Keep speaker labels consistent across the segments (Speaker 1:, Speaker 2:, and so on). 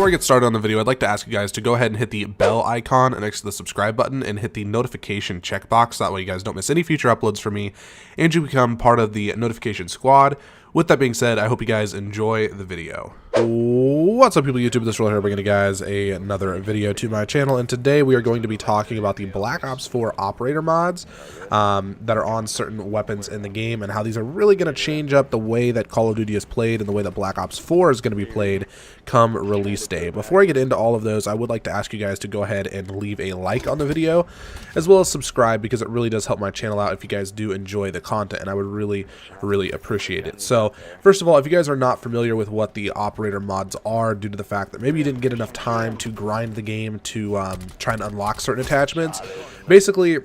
Speaker 1: Before I get started on the video, I'd like to ask you guys to go ahead and hit the bell icon next to the subscribe button and hit the notification checkbox. That way you guys don't miss any future uploads from me and you become part of the notification squad. With that being said, I hope you guys enjoy the video. What's up, people of YouTube? This is Roller here, bringing you guys another video to my channel, and today we are going to be talking about the Black Ops 4 operator mods that are on certain weapons in the game, and how these are really going to change up the way that Call of Duty is played and the way that Black Ops 4 is going to be played come release day. Before I get into all of those, I would like to ask you guys to go ahead and leave a like on the video, as well as subscribe, because it really does help my channel out if you guys do enjoy the content, and I would really appreciate it. So, first of all, if you guys are not familiar with what the operator mods are, due to the fact that maybe you didn't get enough time to grind the game to try and unlock certain attachments, basically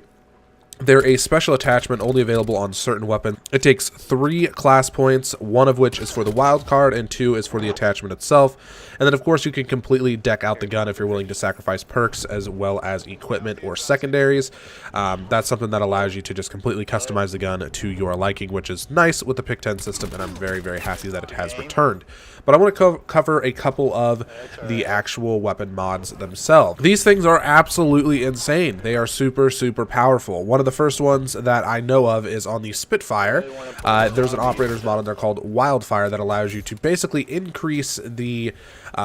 Speaker 1: they're a special attachment only available on certain weapons. It takes 3 class points, 1 of which is for the wild card and 2 is for the attachment itself. And then of course you can completely deck out the gun if you're willing to sacrifice perks as well as equipment or secondaries. That's something that allows you to just completely customize the gun to your liking, which is nice with the Pick 10 system, and I'm very happy that it has returned. But I want to cover a couple of the actual weapon mods themselves. These things are absolutely insane. They are super powerful. One of the first ones that I know of is on the Spitfire. There's an operator's mod on there called Wildfire that allows you to basically increase the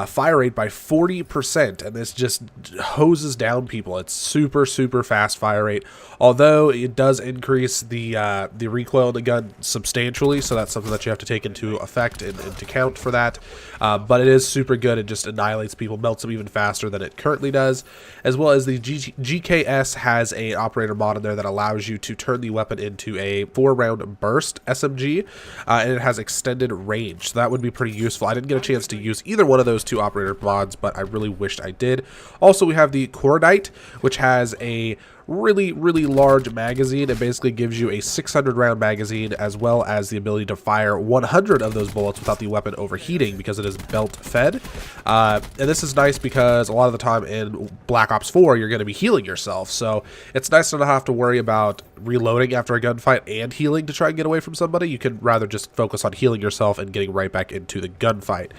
Speaker 1: fire rate by 40%, and this just hoses down people. It's super fast fire rate, although it does increase the recoil of the gun substantially, so that's something that you have to take into effect and to count for that. But it is super good. It just annihilates people, melts them even faster than it currently does, as well as the GKS has an operator mod in there that allows you to turn the weapon into a 4-round burst SMG, and it has extended range, so that would be pretty useful. I didn't get a chance to use either one of those 2 operator mods, but I really wished I did. Also, we have the Cordite, which has a really large magazine. It basically gives you a 600 round magazine, as well as the ability to fire 100 of those bullets without the weapon overheating, because it is belt fed. And this is nice because a lot of the time in Black Ops 4 you're going to be healing yourself, so it's nice to not have to worry about reloading after a gunfight and healing to try and get away from somebody. You can rather just focus on healing yourself and getting right back into the gunfight.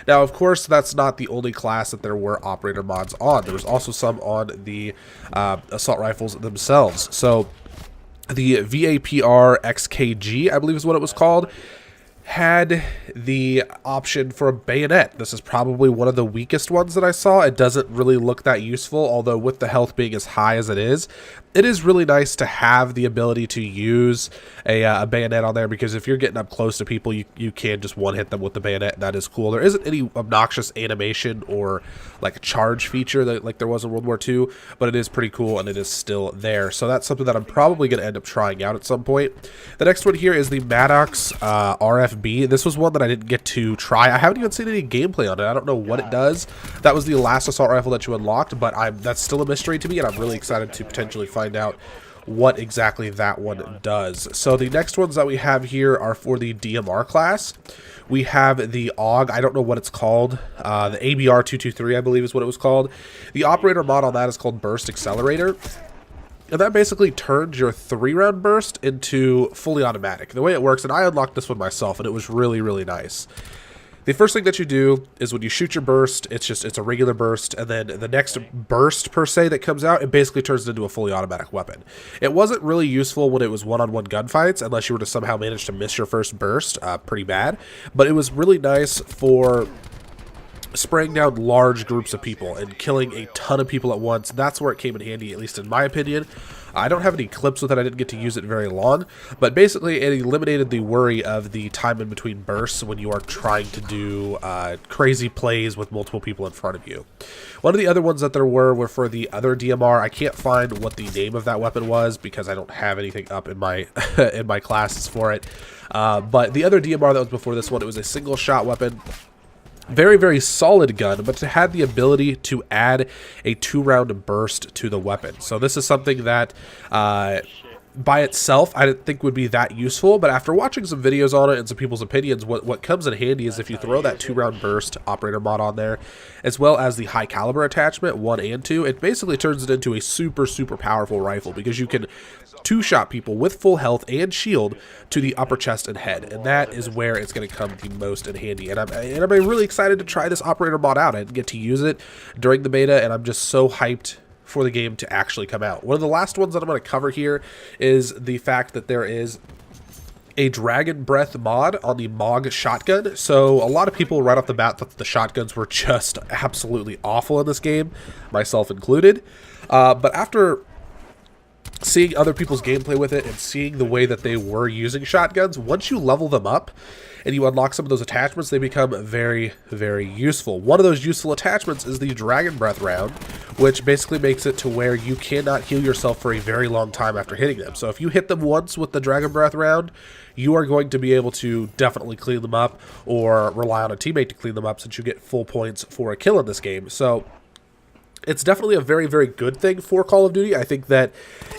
Speaker 1: Now, of course, that's not the only class that there were operator mods on. There was also some on the assault rifles themselves. So the VAPR XKG, I believe is what it was called, had the option for a bayonet. This is probably one of the weakest ones that I saw. It doesn't really look that useful, although with the health being as high as it is really nice to have the ability to use a bayonet on there, because if you're getting up close to people, you can just one-hit them with the bayonet, and that is cool. There isn't any obnoxious animation or like a charge feature like there was in World War II, but it is pretty cool, and it is still there. So that's something that I'm probably going to end up trying out at some point. The next one here is the Maddox RFB. This was one that I didn't get to try. I haven't even seen any gameplay on it. I don't know what it does. That was the last assault rifle that you unlocked, but that's still a mystery to me, and I'm really excited to potentially find out what exactly that one does. So the next ones that we have here are for the DMR class. We have the AUG, I don't know what it's called, the ABR 223 I believe is what it was called. The operator mod on that is called Burst Accelerator, and that basically turns your 3-round burst into fully automatic. The way it works, and I unlocked this one myself, and it was really nice. The first thing that you do is when you shoot your burst, it's a regular burst, and then the next burst per se that comes out, it basically turns it into a fully automatic weapon. It wasn't really useful when it was one-on-one gunfights, unless you were to somehow manage to miss your first burst pretty bad, but it was really nice for spraying down large groups of people and killing a ton of people at once. That's where it came in handy, at least in my opinion. I don't have any clips with it. I didn't get to use it very long, but basically it eliminated the worry of the time in between bursts when you are trying to do crazy plays with multiple people in front of you. One of the other ones that there were for the other DMR. I can't find what the name of that weapon was because I don't have anything up in my in my classes for it. But the other DMR that was before this one, it was a single shot weapon. Very solid gun, but it had the ability to add a 2-round burst to the weapon. So this is something that by itself, I didn't think would be that useful, but after watching some videos on it and some people's opinions, what comes in handy is if you throw that 2-round burst operator mod on there, as well as the high caliber attachment 1 and 2, it basically turns it into a super powerful rifle, because you can 2-shot people with full health and shield to the upper chest and head, and that is where it's going to come the most in handy. And I'm really excited to try this operator mod out and get to use it during the beta, and I'm just so hyped for the game to actually come out. One of the last ones that I'm going to cover here is the fact that there is a Dragon Breath mod on the MOG shotgun. So a lot of people right off the bat thought the shotguns were just absolutely awful in this game, myself included. But after seeing other people's gameplay with it and seeing the way that they were using shotguns, once you level them up and you unlock some of those attachments, they become very useful. One of those useful attachments is the Dragon Breath round, which basically makes it to where you cannot heal yourself for a very long time after hitting them. So if you hit them once with the Dragon Breath round, you are going to be able to definitely clean them up, or rely on a teammate to clean them up, since you get full points for a kill in this game. So it's definitely a very good thing for Call of Duty. I think that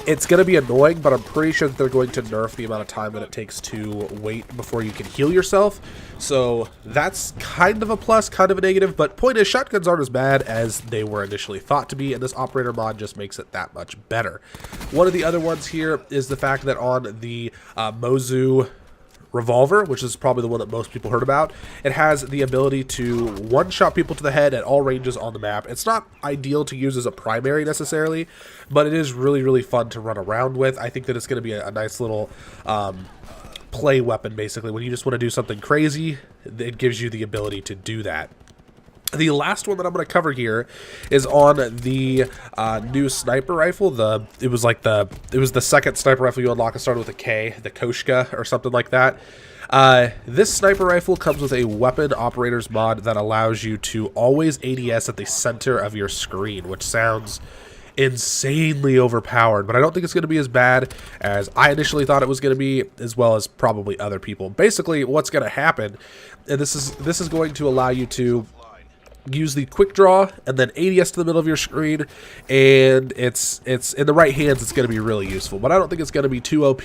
Speaker 1: it's going to be annoying, but I'm pretty sure that they're going to nerf the amount of time that it takes to wait before you can heal yourself. So that's kind of a plus, kind of a negative, but point is, shotguns aren't as bad as they were initially thought to be, and this operator mod just makes it that much better. One of the other ones here is the fact that on the Mozu revolver, which is probably the one that most people heard about, it has the ability to one-shot people to the head at all ranges on the map. It's not ideal to use as a primary necessarily, but it is really fun to run around with. I think that it's going to be a nice little play weapon, basically. When you just want to do something crazy, it gives you the ability to do that. The last one that I'm going to cover here is on the new sniper rifle. It was the second sniper rifle you unlock. It started with a K, the Koshka or something like that. This sniper rifle comes with a weapon operators mod that allows you to always ADS at the center of your screen, which sounds insanely overpowered, but I don't think it's going to be as bad as I initially thought it was going to be, as well as probably other people. Basically, what's going to happen, and this is going to allow you to use the quick draw and then ADS to the middle of your screen, and it's in the right hands, it's going to be really useful. But I don't think it's going to be too OP,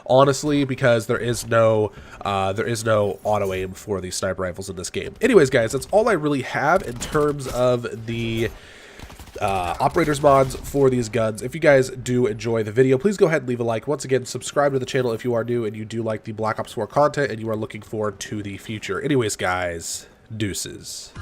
Speaker 1: honestly, because there is no auto aim for these sniper rifles in this game. Anyways, guys, that's all I really have in terms of the operators mods for these guns. If you guys do enjoy the video, please go ahead and leave a like. Once again, subscribe to the channel if you are new and you do like the Black Ops 4 content and you are looking forward to the future. Anyways, guys, deuces.